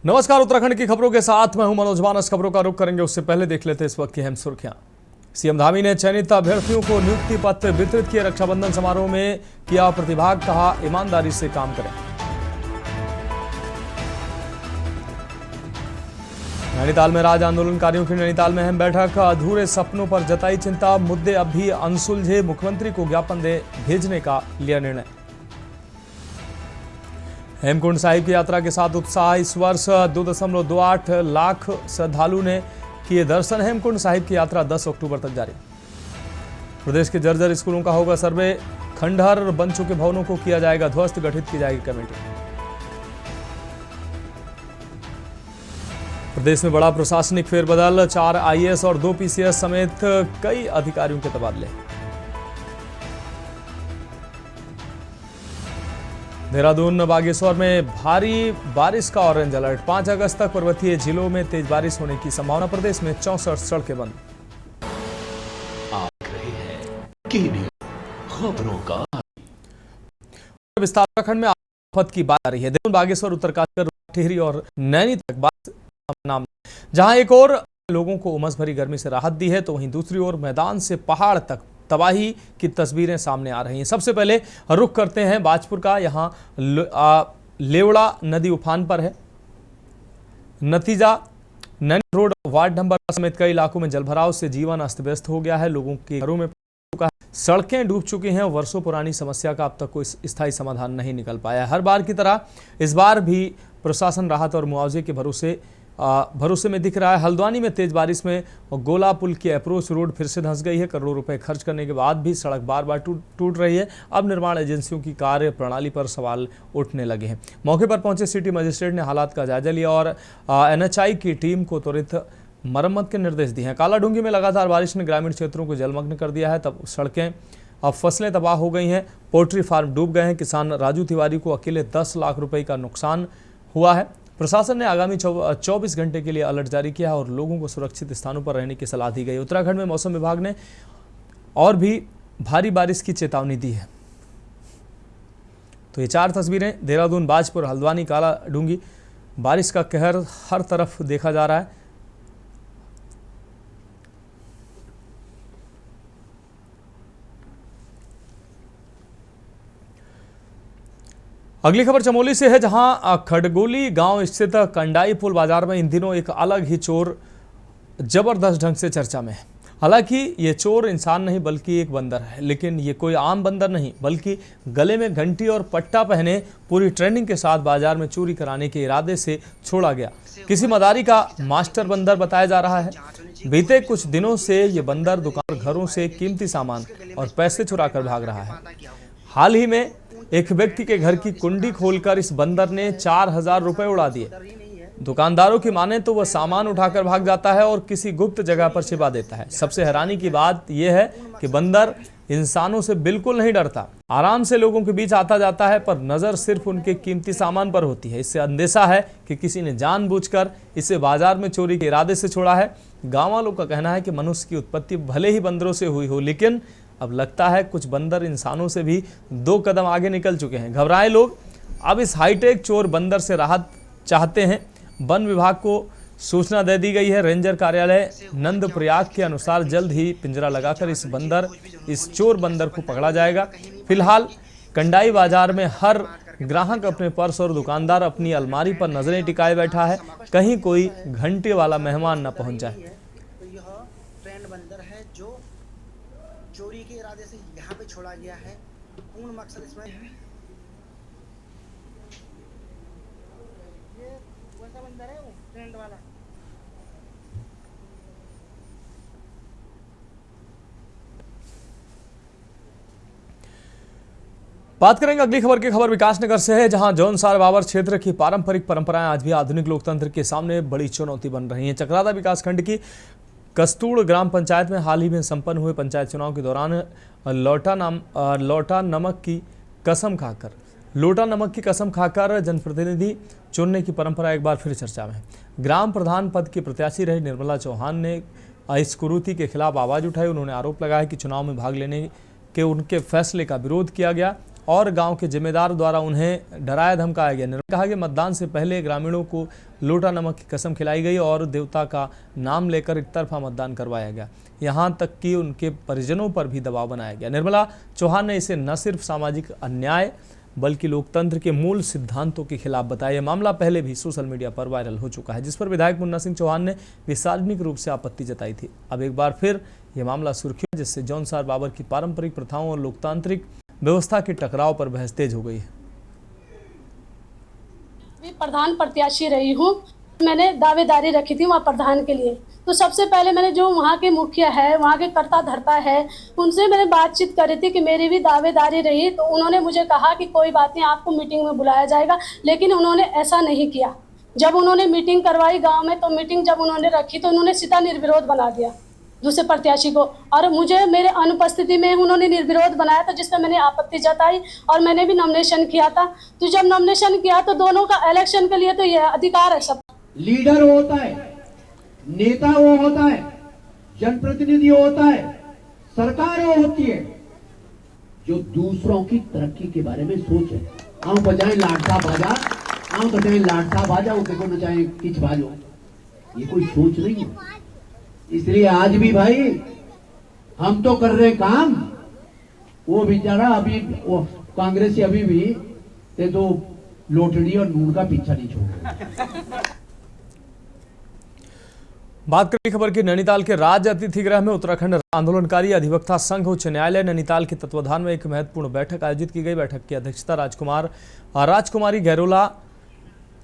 नमस्कार, उत्तराखंड की खबरों के साथ मैं हूं मनोज मानस। खबरों का रुख करेंगे उससे पहले देख लेते हैं इस वक्त की अहम सुर्खियां। सीएम धामी ने चयनित अभ्यर्थियों को नियुक्ति पत्र वितरित किए। रक्षाबंधन समारोह में किया प्रतिभाग, कहा ईमानदारी से काम करें। नैनीताल में राज्य आंदोलनकारियों की नैनीताल में अहम बैठक। अधूरे सपनों पर जताई चिंता, मुद्दे अब भी अनसुलझे। मुख्यमंत्री को ज्ञापन भेजने का लिया निर्णय। हेमकुंड साहिब की यात्रा के साथ उत्साह। इस वर्ष 2.28 लाख श्रद्धालु ने किए दर्शन। हेमकुंड साहिब की यात्रा 10 अक्टूबर तक जारी। प्रदेश के जर्जर स्कूलों का होगा सर्वे। खंडहर बन चुके भवनों को किया जाएगा ध्वस्त, गठित की जाएगी कमेटी। प्रदेश में बड़ा प्रशासनिक फेरबदल। 4 आईएएस और 2 पीसीएस समेत कई अधिकारियों के तबादले। देहरादून बागेश्वर में भारी बारिश का ऑरेंज अलर्ट। 5 अगस्त तक पर्वतीय जिलों में तेज बारिश होने की संभावना। प्रदेश में 64 सड़कें बंद। आप रहे हैं खबरों का विस्तार। उत्तराखंड में आफत की बात आ रही है। देहरादून, बागेश्वर, उत्तरकाशी, टिहरी और नैनी तक बारिश नाम, जहां एक और लोगों को उमस भरी गर्मी से राहत दी है, तो वहीं दूसरी ओर मैदान से पहाड़ तक तबाही की तस्वीरें सामने आ रही हैं। सबसे पहले रुख करते हैं बाजपुर का। यहां लेवड़ा नदी उफान पर है। नतीजा नैनी रोड, वार्ड नंबर समेत कई इलाकों में जलभराव से जीवन अस्त व्यस्त हो गया है। लोगों के घरों में चुका है, सड़कें डूब चुकी हैं। वर्षों पुरानी समस्या का अब तक कोई स्थायी समाधान नहीं निकल पाया। हर बार की तरह इस बार भी प्रशासन राहत और मुआवजे के भरोसे में दिख रहा है। हल्द्वानी में तेज बारिश में गोला पुल की अप्रोच रोड फिर से धंस गई है। करोड़ों रुपए खर्च करने के बाद भी सड़क बार बार टूट रही है। अब निर्माण एजेंसियों की कार्य प्रणाली पर सवाल उठने लगे हैं। मौके पर पहुंचे सिटी मजिस्ट्रेट ने हालात का जायजा लिया और एनएचआई की टीम को त्वरित मरम्मत के निर्देश दिए हैं। कालाडूंगी में लगातार बारिश ने ग्रामीण क्षेत्रों को जलमग्न कर दिया है। तब सड़कें, अब फसलें तबाह हो गई हैं। पोल्ट्री फार्म डूब गए हैं। किसान राजू तिवारी को अकेले 10 लाख रुपए का नुकसान हुआ है। प्रशासन ने आगामी 24 घंटे के लिए अलर्ट जारी किया और लोगों को सुरक्षित स्थानों पर रहने की सलाह दी गई। उत्तराखंड में मौसम विभाग ने और भी भारी बारिश की चेतावनी दी है। तो ये 4 तस्वीरें देहरादून, बाजपुर, हल्द्वानी, कालाडूंगी। बारिश का कहर हर तरफ देखा जा रहा है। अगली खबर चमोली से है, जहां खड़गोली गांव स्थित कंडाई पुल बाजार में इन दिनों एक अलग ही चोर जबरदस्त ढंग से चर्चा में है। हालांकि ये चोर इंसान नहीं बल्कि एक बंदर है, लेकिन ये कोई आम बंदर नहीं बल्कि गले में घंटी और पट्टा पहने पूरी ट्रेनिंग के साथ बाजार में चोरी कराने के इरादे से छोड़ा गया। किसी मदारी का मास्टर बंदर बताया जा रहा है। बीते कुछ दिनों से ये बंदर दुकान, घरों से कीमती सामान और पैसे चुरा कर भाग रहा है। हाल ही में एक व्यक्ति के घर की कुंडी खोलकर इस बंदर ने 4000 रुपए उड़ा दिए। दुकानदारों की माने तो वह सामान उठाकर भाग जाता है और किसी गुप्त जगह पर छिपा देता है। सबसे हैरानी की बात यह है कि बंदर इंसानों से बिल्कुल नहीं डरता। आराम से लोगों के बीच आता जाता है, पर नजर सिर्फ उनके कीमती सामान पर होती है। इससे अंदेशा है कि किसी ने जानबूझकर इसे बाजार में चोरी के इरादे से छोड़ा है। गाँव वालों का कहना है कि मनुष्य की उत्पत्ति भले ही बंदरों से हुई हो, लेकिन अब लगता है कुछ बंदर इंसानों से भी 2 कदम आगे निकल चुके हैं। घबराए लोग अब इस हाईटेक चोर बंदर से राहत चाहते हैं। वन विभाग को सूचना दे दी गई है। रेंजर कार्यालय नंदप्रयाग के अनुसार जल्द ही पिंजरा लगाकर इस चोर बंदर को पकड़ा जाएगा। फिलहाल कंडाई बाजार में हर ग्राहक अपने पर्स और दुकानदार अपनी अलमारी पर नजरें टिकाए बैठा है, कहीं कोई घंटे वाला मेहमान न पहुंच जाए। चोरी के इरादे से यहाँ पे छोड़ा गया है। पूर्ण मकसद इसमें है, ये वैसा बंदर है, वो ट्रेंड वाला। बात करेंगे अगली खबर की। खबर विकासनगर से है, जहां जौनसार बाबर क्षेत्र की पारंपरिक परंपराएं आज भी आधुनिक लोकतंत्र के सामने बड़ी चुनौती बन रही हैं। चकराता विकासखंड की कस्तूड़ ग्राम पंचायत में हाल ही में संपन्न हुए पंचायत चुनाव के दौरान लोटा नमक की कसम खाकर जनप्रतिनिधि चुनने की परंपरा एक बार फिर चर्चा में है। ग्राम प्रधान पद की प्रत्याशी रही निर्मला चौहान ने इस कुरीति के खिलाफ आवाज उठाई। उन्होंने आरोप लगाया कि चुनाव में भाग लेने के उनके फैसले का विरोध किया गया और गांव के जिम्मेदार द्वारा उन्हें डराया धमकाया गया। कहा कि मतदान से पहले ग्रामीणों को लोटा नमक की कसम खिलाई गई और देवता का नाम लेकर एकतरफा मतदान करवाया गया। यहां तक कि उनके परिजनों पर भी दबाव बनाया गया। निर्मला चौहान ने इसे न सिर्फ सामाजिक अन्याय बल्कि लोकतंत्र के मूल सिद्धांतों के खिलाफ बताया। यह मामला पहले भी सोशल मीडिया पर वायरल हो चुका है, जिस पर विधायक मुन्ना सिंह चौहान ने भी सार्वजनिक रूप से आपत्ति जताई थी। अब एक बार फिर यह मामला सुर्खियों, जिससे जौनसार बाबर की पारंपरिक प्रथाओं और लोकतांत्रिक व्यवस्था के टकराव पर बहस तेज हो गई है। प्रधान प्रत्याशी रही हूँ, मैंने दावेदारी रखी थी वहाँ प्रधान के लिए। तो सबसे पहले मैंने जो वहाँ के मुखिया है, वहाँ के कर्ता धर्ता है, उनसे मैंने बातचीत करी थी कि मेरी भी दावेदारी रही। तो उन्होंने मुझे कहा कि कोई बात नहीं, आपको मीटिंग में बुलाया जाएगा, लेकिन उन्होंने ऐसा नहीं किया। जब उन्होंने मीटिंग करवाई गांव में, तो मीटिंग जब उन्होंने रखी तो उन्होंने सीधा निर्विरोध बना दिया दूसरे प्रत्याशी को, और मुझे मेरे अनुपस्थिति में उन्होंने निर्विरोध बनाया था, जिसमें मैंने आपत्ति जताई और मैंने भी नॉमिनेशन किया था। तो जब नॉमिनेशन किया तो दोनों का इलेक्शन के लिए तो यह अधिकार है सब। लीडर होता है, नेता वो होता है, जनप्रतिनिधि होता है, सरकार वो होती है जो दूसरों की तरक्की के बारे में सोचे। आओ बजाएं लाडसा बाजा, आओ बजाएं लाडसा बाजा, उसे को नचाएं किच बाजो, ये कोई सोच नहीं है। इसलिए आज भी भाई हम तो कर रहे काम, वो बेचारा अभी वो कांग्रेसी अभी भी ते तो लोटड़ी और नून का पीछा नहीं छोड़। बात करें खबर की नैनीताल के राज्य अतिथि गृह में उत्तराखंड आंदोलनकारी अधिवक्ता संघ उच्च न्यायालय नैनीताल के तत्वाधान में एक महत्वपूर्ण बैठक आयोजित की गई। बैठक की अध्यक्षता राजकुमारी गैरोला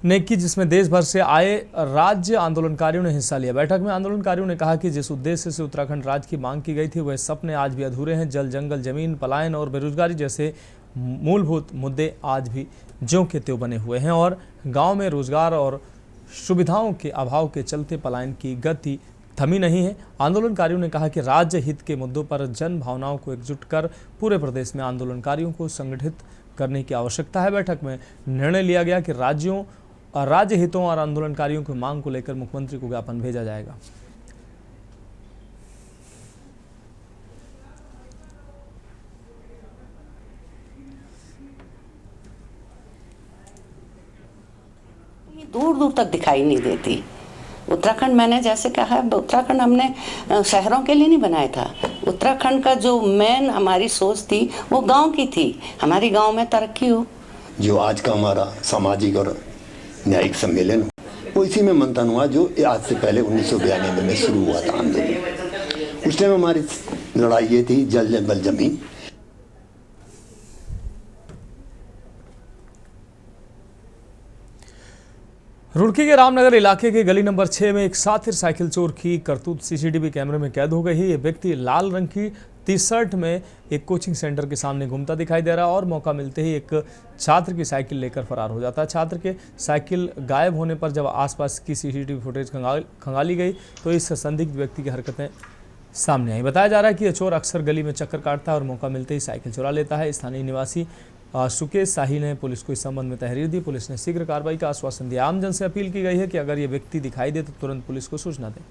ने की, जिसमें देश भर से आए राज्य आंदोलनकारियों ने हिस्सा लिया। बैठक में आंदोलनकारियों ने कहा कि जिस उद्देश्य से उत्तराखंड राज्य की मांग की गई थी, वह सपने आज भी अधूरे हैं। जल, जंगल, जमीन, पलायन और बेरोजगारी जैसे मूलभूत मुद्दे आज भी ज्यों के त्यों बने हुए हैं और गांव में रोजगार और सुविधाओं के अभाव के चलते पलायन की गति थमी नहीं है। आंदोलनकारियों ने कहा कि राज्य हित के मुद्दों पर जन भावनाओं को एकजुट कर पूरे प्रदेश में आंदोलनकारियों को संगठित करने की आवश्यकता है। बैठक में निर्णय लिया गया कि राज्य हितों और आंदोलनकारियों की मांग को लेकर मुख्यमंत्री को ज्ञापन भेजा जाएगा। दूर दूर तक दिखाई नहीं देती। उत्तराखंड, मैंने जैसे कहा है, उत्तराखंड हमने शहरों के लिए नहीं बनाया था। उत्तराखंड का जो मेन हमारी सोच थी वो गांव की थी, हमारी गांव में तरक्की हो। जो आज का हमारा सामाजिक और न्यायिक सम्मेलन वो इसी में मंथन हुआ, जो आज से पहले 1992 में शुरू हुआ था आंदोलन। उस टाइम हमारी लड़ाई ये थी, जल, जंगल, जमीन। रुड़की के रामनगर इलाके के गली नंबर 6 में एक साथिर साइकिल चोर की करतूत सीसीटीवी कैमरे में कैद हो गई है। ये व्यक्ति लाल रंग की टी शर्ट में एक कोचिंग सेंटर के सामने घूमता दिखाई दे रहा है और मौका मिलते ही एक छात्र की साइकिल लेकर फरार हो जाता है। छात्र के साइकिल गायब होने पर जब आसपास की सीसीटीवी फुटेज खंगाली गई तो इस संदिग्ध व्यक्ति की हरकतें सामने आई। बताया जा रहा है कि यह चोर अक्सर गली में चक्कर काटता है और मौका मिलते ही साइकिल चुरा लेता है। स्थानीय निवासी सुकेश शाही ने पुलिस को इस संबंध में तहरीर दी। पुलिस ने शीघ्र कार्रवाई का आश्वासन दिया। आमजन से अपील की गई है कि अगर ये व्यक्ति दिखाई दे तो तुरंत पुलिस को सूचना दें।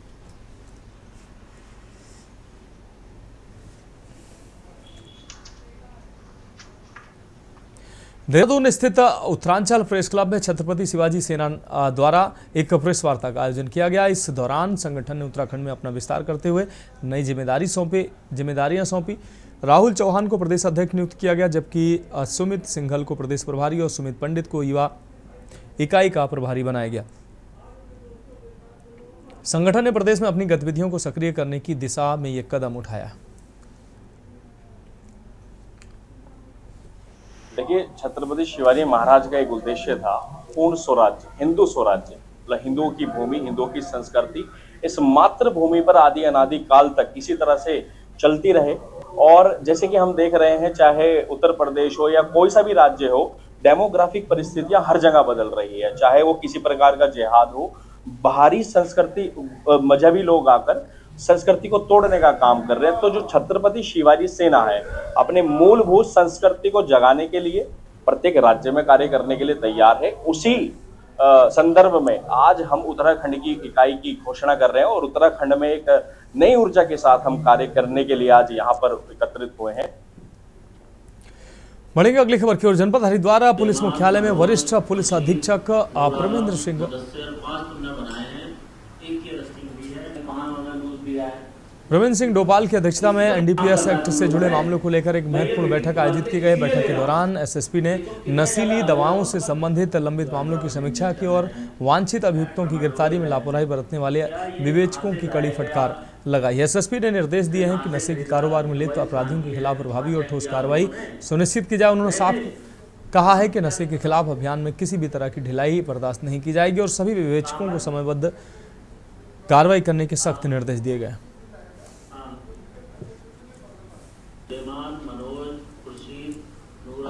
देहरादून स्थित उत्तरांचल प्रेस क्लब में छत्रपति शिवाजी सेना द्वारा एक प्रेस वार्ता का आयोजन किया गया। इस दौरान संगठन ने उत्तराखंड में अपना विस्तार करते हुए नई जिम्मेदारियां सौंपी। राहुल चौहान को प्रदेश अध्यक्ष नियुक्त किया गया, जबकि सुमित सिंघल को प्रदेश प्रभारी और सुमित पंडित को युवा इकाई का प्रभारी बनाया गया। संगठन ने प्रदेश में अपनी गतिविधियों को सक्रिय करने की दिशा में यह कदम उठाया। देखिए, छत्रपति शिवाजी महाराज का एक उद्देश्य था पूर्ण स्वराज्य, हिंदू स्वराज्य, मतलब हिंदुओं की भूमि, हिंदुओं की संस्कृति इस मातृभूमि पर आदि अनादि काल तक इसी तरह से चलती रहे। और जैसे कि हम देख रहे हैं, चाहे उत्तर प्रदेश हो या कोई सा भी राज्य हो, डेमोग्राफिक परिस्थितियां हर जगह बदल रही है। चाहे वो किसी प्रकार का जिहाद हो, बाहरी संस्कृति, मजहबी लोग आकर संस्कृति को तोड़ने का काम कर रहे हैं। तो जो छत्रपति शिवाजी सेना है, अपने मूलभूत संस्कृति को जगाने के लिए प्रत्येक राज्य में कार्य करने के लिए तैयार है। उसी संदर्भ में आज हम उत्तराखंड की इकाई की घोषणा कर रहे हैं और उत्तराखंड में एक नई ऊर्जा के साथ हम कार्य करने के लिए आज यहाँ पर एकत्रित हुए हैं। बढ़ेंगे अगली खबर की ओर। जनपद हरिद्वार पुलिस मुख्यालय में वरिष्ठ पुलिस अधीक्षक प्रमेंद्र सिंह प्रवीण सिंह डोभाल की अध्यक्षता में एनडीपीएस एक्ट से जुड़े मामलों को लेकर एक महत्वपूर्ण बैठक आयोजित की गई। बैठक के दौरान एसएसपी ने नशीली दवाओं से संबंधित लंबित मामलों की समीक्षा की और वांछित अभियुक्तों की गिरफ्तारी में लापरवाही बरतने वाले विवेचकों की कड़ी फटकार लगाई। एसएसपी ने निर्देश दिए हैं कि नशे के कारोबार में लिप्त अपराधियों के खिलाफ प्रभावी और ठोस कार्रवाई सुनिश्चित की जाए। उन्होंने साफ कहा है कि नशे के खिलाफ अभियान में किसी भी तरह की ढिलाई बर्दाश्त नहीं की जाएगी और सभी विवेचकों को समयबद्ध कार्रवाई करने के सख्त निर्देश दिए गए।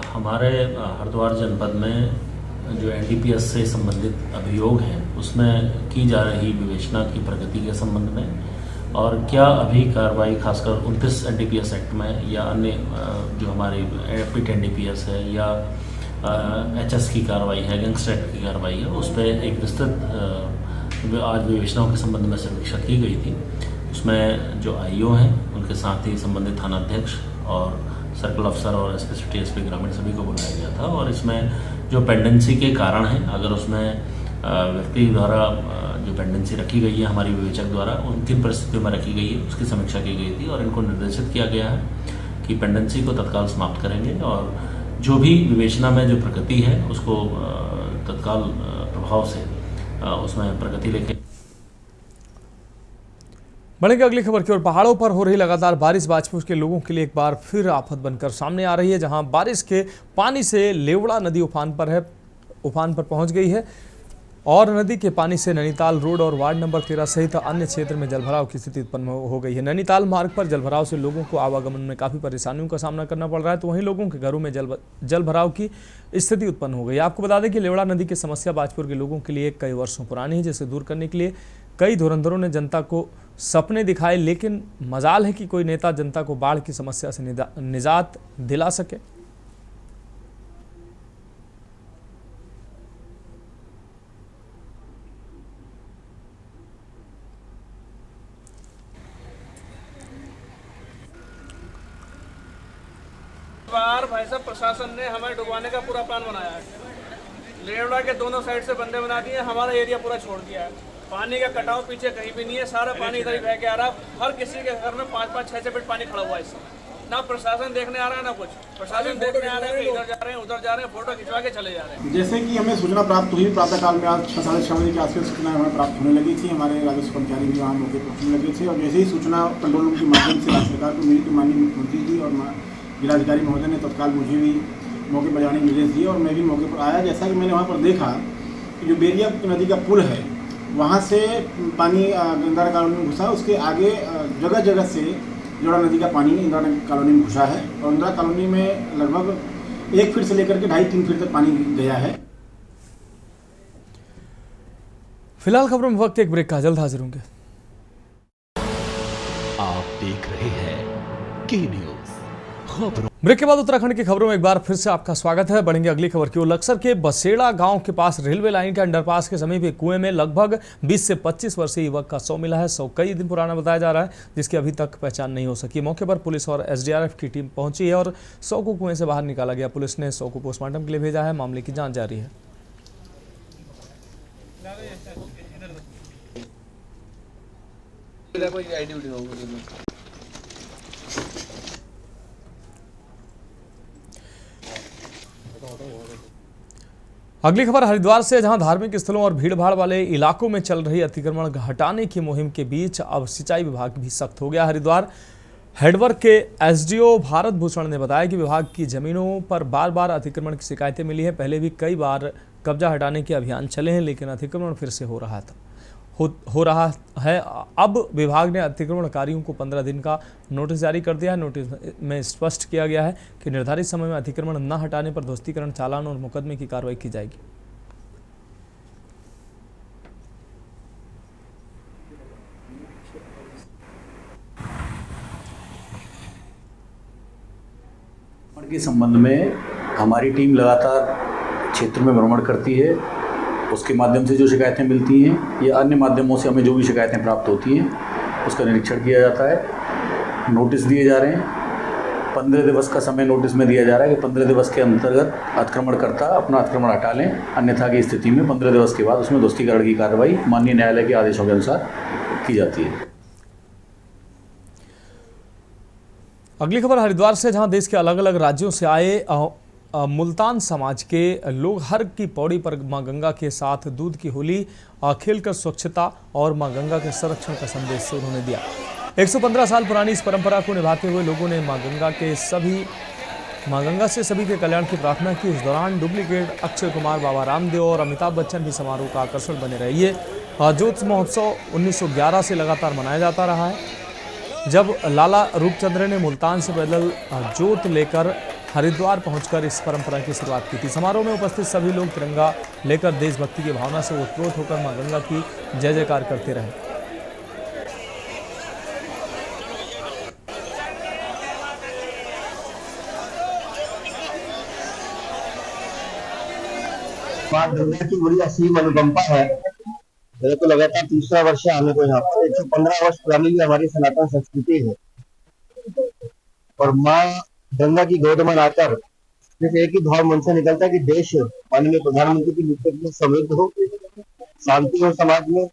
हमारे हरिद्वार जनपद में जो एनडीपीएस से संबंधित अभियोग हैं उसमें की जा रही विवेचना की प्रगति के संबंध में और क्या अभी कार्रवाई खासकर 29 एनडीपीएस एक्ट में या अन्य जो हमारी पिट एनडीपीएस है या एचएस की कार्रवाई है, गैंगस्टर एक्ट की कार्रवाई है, उस पर एक विस्तृत आज विवेचनाओं के संबंध में समीक्षा की गई थी। उसमें जो आईओ हैं उनके साथ ही संबंधित थानाध्यक्ष और सर्कल अफसर और एसपी एसपी ग्रामीण सभी को बुलाया गया था और इसमें जो पेंडेंसी के कारण हैं, अगर उसमें व्यक्ति द्वारा जो पेंडेंसी रखी गई है हमारी विवेचक द्वारा उन किन परिस्थितियों में रखी गई है उसकी समीक्षा की गई थी और इनको निर्देशित किया गया है कि पेंडेंसी को तत्काल समाप्त करेंगे और जो भी विवेचना में जो प्रगति है उसको तत्काल प्रभाव से उसमें प्रगति लेके। बढ़ेंगे अगली खबर की ओर। पहाड़ों पर हो रही लगातार बारिश बाजपुर के लोगों के लिए एक बार फिर आफत बनकर सामने आ रही है, जहां बारिश के पानी से लेवड़ा नदी उफान पर पहुंच गई है और नदी के पानी से नैनीताल रोड और वार्ड नंबर 13 सहित अन्य क्षेत्र में जलभराव की स्थिति उत्पन्न हो गई है। नैनीताल मार्ग पर जलभराव से लोगों को आवागमन में काफ़ी परेशानियों का सामना करना पड़ रहा है, तो वहीं लोगों के घरों में जलभराव की स्थिति उत्पन्न हो गई। आपको बता दें कि लेवड़ा नदी की समस्या बाजपुर के लोगों के लिए कई वर्षों पुरानी है, जिसे दूर करने के लिए कई धुरंधरों ने जनता को सपने दिखाए, लेकिन मजाल है कि कोई नेता जनता को बाढ़ की समस्या से निजात दिला सके। बार भाई साहब प्रशासन ने हमें डुबाने का पूरा प्लान बनाया है। लेवड़ा के दोनों साइड से बंदे बना दिए, हमारा एरिया पूरा छोड़ दिया है। पानी का कटाव पीछे कहीं भी नहीं है, सारा पानी इधर ही बह के आ रहा है। हर किसी के घर में 5-5, 6-6 फीट पानी खड़ा हुआ है इस समय। ना प्रशासन देखने आ रहा है ना कुछ। प्रशासन देखने आ रहे हैं, इधर जा रहे हैं उधर जा रहे हैं, फोटो खिंचवा के चले जा रहे हैं। जैसे कि हमें सूचना प्राप्त हुई प्रातः काल में आज 6-6:30 बजे के आसपास सूचना हमें प्राप्त होने लगी थी। हमारे राजस्व कर्मचारी भी वहाँ मौके पर पहुँचने लगे थे और जैसे ही सूचना कंट्रोल रूम के माध्यम से राज्य सरकार को मिली तो माननीय मुख्यमंत्री जी और जिलाधिकारी महोदय ने तत्काल मुझे भी मौके पर जाने के निर्देश दिए और मैं भी मौके पर आया। जैसा कि मैंने वहाँ पर देखा कि जो बेरिया नदी का पुल है वहाँ से पानी इंदिरा कॉलोनी में घुसा, उसके आगे जगह जगह से जोड़ा नदी का पानी इंदिरा कॉलोनी में घुसा है और इंदिरा कॉलोनी में लगभग 1 फीट से लेकर के 2.5-3 फीट तक पानी गया है। फिलहाल खबरों में वक्त एक ब्रेक का, जल्द हाजिर होंगे। आप देख रहे हैं के न्यूज खबरों। ब्रेक के बाद उत्तराखंड की खबरों में एक बार फिर से आपका स्वागत है। बढ़ेंगे अगली खबर की ओर। लक्सर के बसेड़ा गांव के पास रेलवे लाइन के अंडरपास के समीप एक कुएं में लगभग 20 से 25 वर्षीय युवक का शव मिला है। शव कई दिन पुराना बताया जा रहा है, जिसकी अभी तक पहचान नहीं हो सकी। मौके पर पुलिस और एसडीआरएफ की टीम पहुंची है और शव को कुएं से बाहर निकाला गया। पुलिस ने शव को पोस्टमार्टम के लिए भेजा है। मामले की जाँच जारी है। अगली खबर हरिद्वार से, जहां धार्मिक स्थलों और भीड़भाड़ वाले इलाकों में चल रही अतिक्रमण हटाने की मुहिम के बीच अब सिंचाई विभाग भी सख्त हो गया। हरिद्वार हेडवर्क के एसडीओ भारत भूषण ने बताया कि विभाग की जमीनों पर बार बार अतिक्रमण की शिकायतें मिली हैं। पहले भी कई बार कब्जा हटाने के अभियान चले हैं, लेकिन अतिक्रमण फिर से हो रहा है। अब विभाग ने अतिक्रमणकारियों को 15 दिन का नोटिस जारी कर दिया है। नोटिस में स्पष्ट किया गया है कि निर्धारित समय में अतिक्रमण न हटाने पर ध्वस्तीकरण, चालान और मुकदमे की कार्रवाई की जाएगी। के संबंध में हमारी टीम लगातार क्षेत्र में भ्रमण करती है। उसके माध्यम से जो शिकायतें मिलती हैं या अन्य माध्यमों से हमें जो भी शिकायतें प्राप्त होती हैं उसका निरीक्षण किया जाता है, नोटिस दिए जा रहे हैं। 15 दिवस का समय नोटिस में दिया जा रहा है कि 15 दिवस के अंतर्गत अतिक्रमणकर्ता अपना अतिक्रमण हटा लें, अन्यथा की स्थिति में 15 दिवस के बाद उसमें ध्वस्तीकरण की कार्रवाई माननीय न्यायालय के आदेशों के अनुसार की जाती है। अगली खबर हरिद्वार से, जहां देश के अलग अलग राज्यों से आए मुल्तान समाज के लोग हर की पौड़ी पर मां गंगा के साथ दूध की होली खेलकर स्वच्छता और मां गंगा के संरक्षण का संदेश उन्होंने दिया। 115 साल पुरानी इस परंपरा को निभाते हुए लोगों ने मां गंगा से सभी के कल्याण की प्रार्थना की। इस दौरान डुप्लीकेट अक्षय कुमार, बाबा रामदेव और अमिताभ बच्चन भी समारोह का आकर्षण बने रहे। ये ज्योत महोत्सव 1911 से लगातार मनाया जाता रहा है, जब लाला रूपचंद्र ने मुल्तान से पैदल जोत लेकर हरिद्वार पहुंचकर इस परंपरा की शुरुआत की थी। समारोह में उपस्थित सभी लोग तिरंगा लेकर देशभक्ति की भावना से ओतप्रोत होकर मां गंगा की जय जयकार करते रहे। मां गंगा की बड़ी असीम अनुकंपा है। मेरे को लगातार तीसरा वर्ष आने को यहाँ पर 115 वर्ष पुरानी भी हमारी सनातन संस्कृति है और माँ गंगा की गोद में आकर सिर्फ एक ही भाव मन से निकलता है कि देश माननीय प्रधानमंत्री की नेतृत्व में समृद्ध हो, शांति हो, समाज में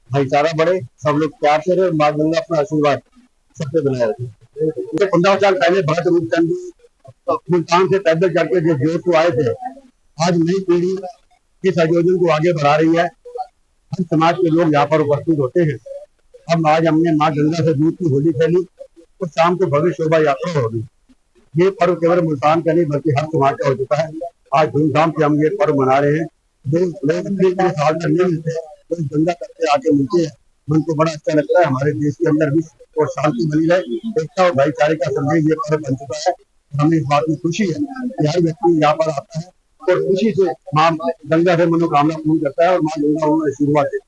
भाईचारा बढ़े, सब लोग प्यार से रहे और माँ गंगा अपना आशीर्वाद सबसे बनाए रखे। 15 साल पहले भरत रूपचंद मुल्तान से पैदल चढ़ के जो जोत को आए थे, आज नई पीढ़ी इस आयोजन को आगे बढ़ा रही है। हर समाज के लोग यहाँ पर उपस्थित होते हैं। अब आज हमने माँ गंगा से दूध की होली खेली और शाम को भव्य शोभा यात्रा होगी। ये पर्व केवल मुल्तान का नहीं बल्कि हर समाज का हो चुका है। आज धूमधाम से हम ये पर्व मना रहे हैं। लोग साल में नहीं मिलते हैं, तो गंगा तट पे आके मिलते हैं, मन को बड़ा अच्छा लगता है। हमारे देश के अंदर भी और शांति बनी रहे, एकता और भाईचारे का संदेश ये पर्व बन चुका है। हमें इस बात में खुशी है कि हर व्यक्ति यहाँ पर आता है और खुशी से माँ गंगा से मनोकामना पूर्ण करता है और माँ गंगा उन्हें आशीर्वाद देती है।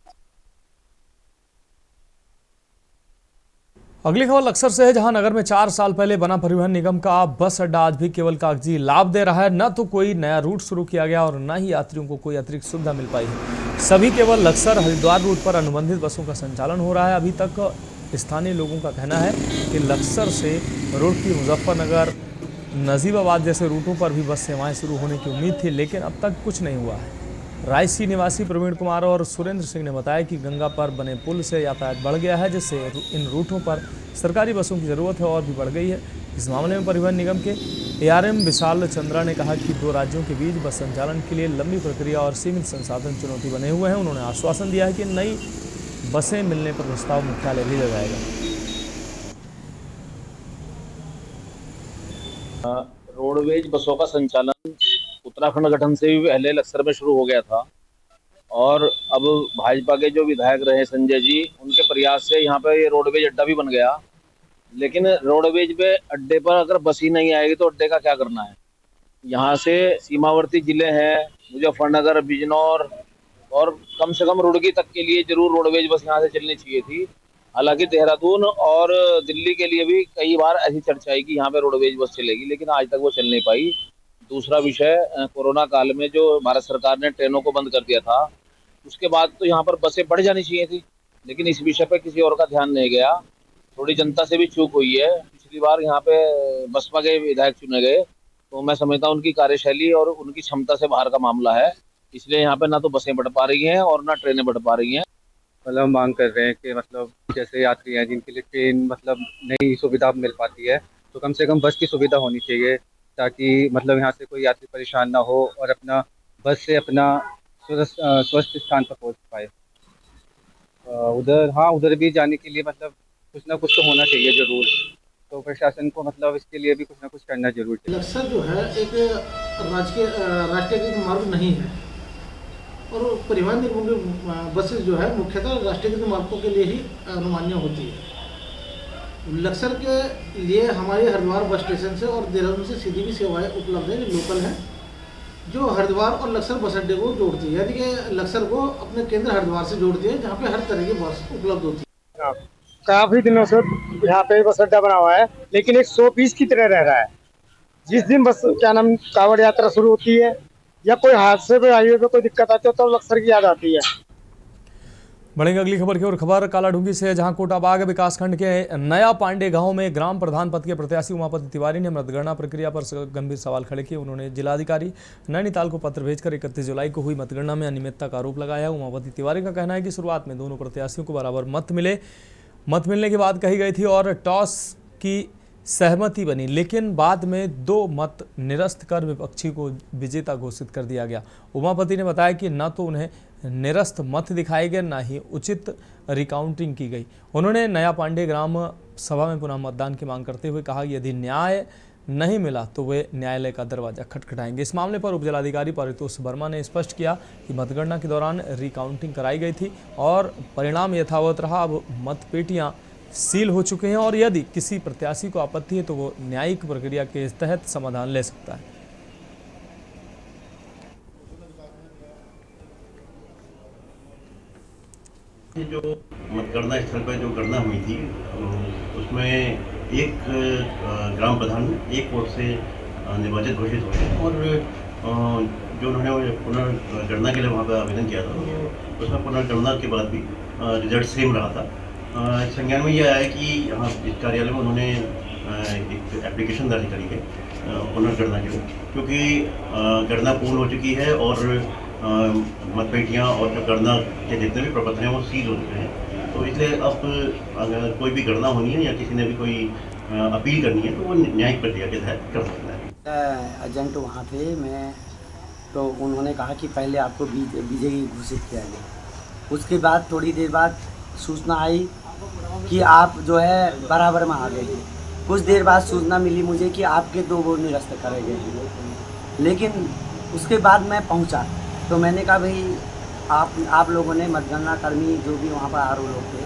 अगली खबर लक्सर से है, जहां नगर में 4 साल पहले बना परिवहन निगम का बस अड्डा आज भी केवल कागजी लाभ दे रहा है। न तो कोई नया रूट शुरू किया गया और न ही यात्रियों को कोई अतिरिक्त सुविधा मिल पाई है। सभी केवल लक्सर हरिद्वार रूट पर अनुबंधित बसों का संचालन हो रहा है। अभी तक स्थानीय लोगों का कहना है कि लक्सर से रुड़की, मुजफ्फरनगर, नजीबाबाद जैसे रूटों पर भी बस सेवाएं शुरू होने की उम्मीद थी, लेकिन अब तक कुछ नहीं हुआ है। रायसी निवासी प्रवीण कुमार और सुरेंद्र सिंह ने बताया कि गंगा पर बने पुल से यातायात बढ़ गया है, जिससे इन रूटों पर सरकारी बसों की ज़रूरत है और भी बढ़ गई है। इस मामले में परिवहन निगम के ARM विशाल चंद्रा ने कहा कि 2 राज्यों के बीच बस संचालन के लिए लंबी प्रक्रिया और सीमित संसाधन चुनौती बने हुए हैं। उन्होंने आश्वासन दिया है कि नई बसें मिलने पर प्रस्ताव मुख्यालय भेजा जाएगा। रोडवेज बसों का संचालन उत्तराखंड गठन से भी पहले लक्सर में शुरू हो गया था और अब भाजपा के जो विधायक रहे संजय जी, उनके प्रयास से यहाँ पे ये रोडवेज अड्डा भी बन गया। लेकिन रोडवेज पे अड्डे पर अगर बस ही नहीं आएगी तो अड्डे का क्या करना है। यहाँ से सीमावर्ती जिले हैं, मुजफ्फरनगर, बिजनौर और कम से कम रुड़की तक के लिए जरूर रोडवेज बस यहाँ से चलनी चाहिए थी। हालांकि देहरादून और दिल्ली के लिए भी कई बार ऐसी चर्चा आई कि यहाँ पे रोडवेज बस चलेगी, लेकिन आज तक वो चल नहीं पाई। दूसरा विषय, कोरोना काल में जो भारत सरकार ने ट्रेनों को बंद कर दिया था, उसके बाद तो यहाँ पर बसें बढ़ जानी चाहिए थी, लेकिन इस विषय पे किसी और का ध्यान नहीं गया। थोड़ी जनता से भी चूक हुई है। पिछली बार यहाँ पे बसपा के विधायक चुने गए, तो मैं समझता हूँ उनकी कार्यशैली और उनकी क्षमता से बाहर का मामला है। इसलिए यहाँ पे ना तो बसें बढ़ पा रही हैं और ना ट्रेनें बढ़ पा रही हैं। मतलब मांग कर रहे हैं कि मतलब जैसे यात्री हैं जिनके लिए ट्रेन मतलब नई सुविधा मिल पाती है, तो कम से कम बस की सुविधा होनी चाहिए, ताकि मतलब यहाँ से कोई यात्री परेशान ना हो और अपना बस से अपना स्वस्थ स्थान पर पहुँच पाए। उधर भी जाने के लिए मतलब कुछ ना कुछ तो होना चाहिए ज़रूर, तो प्रशासन को मतलब इसके लिए भी कुछ ना कुछ करना जरूर चाहिए। लक्सर जो है एक राष्ट्रीय मार्ग नहीं है और परिवहन निगम की बसेस जो है मुख्यतः राष्ट्रीय मार्गों के लिए ही अनुमान्य होती है। लक्सर के लिए हमारे हरिद्वार बस स्टेशन से और देहरादून से सीधी भी सेवाएं उपलब्ध है, जो लोकल हैं, जो हरिद्वार और लक्सर बस अड्डे को जोड़ती है, यानी कि लक्सर को अपने केंद्र हरिद्वार से जोड़ती है, जहाँ पे हर तरह की बस उपलब्ध होती है। काफ़ी दिनों से यहाँ पे बस अड्डा बना हुआ है, लेकिन एक 100 पीस की तरह रह रहा है। जिस दिन बस कांवड़ यात्रा शुरू होती है या कोई हादसे पे हाईवे पे कोई दिक्कत आती है तो लक्सर की याद आती है। बढ़ेंगे अगली खबर की ओर। खबर कालाढूंगी से, जहां कोटाबाग विकासखंड के नया पांडे गांव में ग्राम प्रधान पद के प्रत्याशी उमापति तिवारी ने मतगणना प्रक्रिया पर गंभीर सवाल खड़े किए। उन्होंने जिलाधिकारी नैनीताल को पत्र भेजकर 31 जुलाई को हुई मतगणना में अनियमितता का आरोप लगाया। उमापति तिवारी का कहना है कि शुरुआत में दोनों प्रत्याशियों को बराबर मत मिलने की बात कही गई थी और टॉस की सहमति बनी, लेकिन बाद में 2 मत निरस्त कर विपक्षी को विजेता घोषित कर दिया गया। उमापति ने बताया कि न तो उन्हें निरस्त मत दिखाए गए, न ही उचित रिकाउंटिंग की गई। उन्होंने नया पांडे ग्राम सभा में पुनः मतदान की मांग करते हुए कहा कि यदि न्याय नहीं मिला तो वे न्यायालय का दरवाजा खटखटाएंगे। इस मामले पर उपजिलाधिकारी पारितोष वर्मा ने स्पष्ट किया कि मतगणना के दौरान रिकाउंटिंग कराई गई थी और परिणाम यथावत रहा। अब मतपेटियां सील हो चुके हैं और यदि किसी प्रत्याशी को आपत्ति है तो वो न्यायिक प्रक्रिया के तहत समाधान ले सकता है। जो मतगणना स्थल पर जो गणना हुई थी उसमें एक ग्राम प्रधान एक वोट से निर्वाचित घोषित हुए और जो उन्होंने पुनर्गणना के लिए वहाँ पर आवेदन किया था उसमें पुनर्गणना के बाद भी रिजल्ट सेम रहा था। संज्ञान में यह आया कि यहाँ इस कार्यालय में उन्होंने एक एप्लीकेशन दर्ज करी है पुनर्गणना के लिए, क्योंकि गणना पूर्ण हो चुकी है और मतपेटियाँ और जो गणना के जितने भी प्रपत्र हैं वो सील हो चुके हैं। तो इसलिए अब अगर कोई भी गणना होनी है या किसी ने भी कोई अपील करनी है तो वो न्यायिक प्रक्रिया के तहत कर सकता है। एजेंट वहाँ थे, मैं तो उन्होंने कहा कि पहले आपको विजयी घोषित किया गया। उसके बाद थोड़ी देर बाद सूचना आई कि आप जो है बराबर में आ गए। कुछ देर बाद सूचना मिली मुझे कि आपके 2 वोट निरस्त करे गए हैं। लेकिन उसके बाद मैं पहुंचा तो मैंने कहा भाई आप लोगों ने मतगणना कर्मी जो भी वहाँ पर आर.ओ. लोग थे,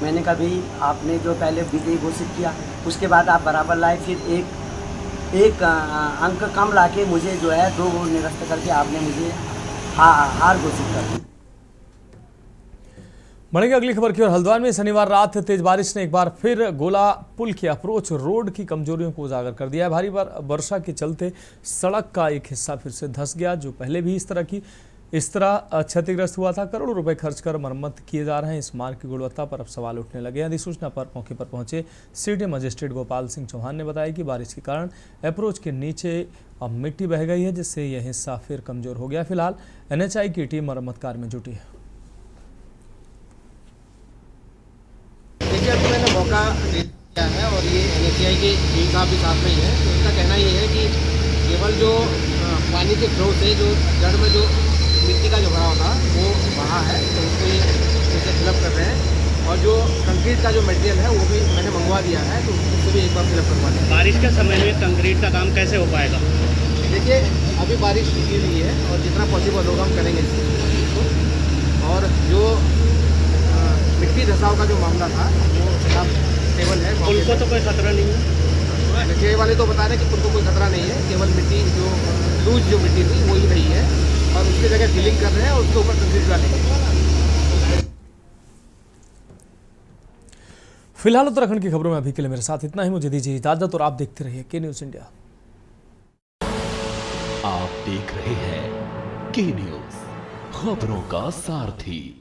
मैंने कहा भाई आपने जो पहले विजयी घोषित किया उसके बाद आप बराबर लाए, फिर एक अंक कम लाके मुझे जो है 2 वोट निरस्त करके आपने मुझे हार घोषित कर दी। बढ़ेंगे अगली खबर की ओर। हल्द्वानी में शनिवार रात तेज बारिश ने एक बार फिर गोला पुल की अप्रोच रोड की कमजोरियों को उजागर कर दिया है। भारी वर्षा के चलते सड़क का एक हिस्सा फिर से धंस गया, जो पहले भी इस तरह क्षतिग्रस्त हुआ था। करोड़ों रुपए खर्च कर मरम्मत किए जा रहे हैं। इस मार्ग की गुणवत्ता पर अब सवाल उठने लगे हैं। अधिसूचना पर मौके पर पहुंचे सिटी मजिस्ट्रेट गोपाल सिंह चौहान ने बताया कि बारिश के कारण अप्रोच के नीचे अब मिट्टी बह गई है, जिससे यह हिस्सा फिर कमजोर हो गया। फिलहाल NHAI की टीम मरम्मत कार्य में जुटी है। देखिए, अभी मैंने मौका दिया है और ये NHAI की टीम साहब भी साथ में ही है। तो उनका कहना ये है कि केवल जो पानी के फ्लो से जो जड़ में जो मिट्टी का जो भराव था वो वहाँ है, तो उसको ये इसे फिलअप कर रहे हैं। और जो कंक्रीट का जो मटेरियल है वो भी मैंने मंगवा दिया है, तो उसको भी एक बार फिलअप करवा दें। बारिश के समय में कंक्रीट का काम कैसे हो पाएगा? देखिए, अभी बारिश टिकी हुई है और जितना पॉसिबल होगा हम करेंगे इसको। और जो मिट्टी धसाव का जो मामला था वो सब स्टेबल है। उनको तो कोई खतरा नहीं है? NHAI वाले तो बता रहे हैं कि उनको कोई खतरा नहीं है, केवल मिट्टी जो लूज जो मिट्टी थी वही रही है और उसकी जगह फिलिंग कर रहे हैं और उसके ऊपर कंक्रीट डालेंगे। फिलहाल उत्तराखंड की खबरों में अभी के लिए मेरे साथ इतना ही। मुझे दीजिए इजाजत और आप देखते रहिए के न्यूज़ इंडिया। आप देख रहे हैं के न्यूज़, खबरों का सारथी।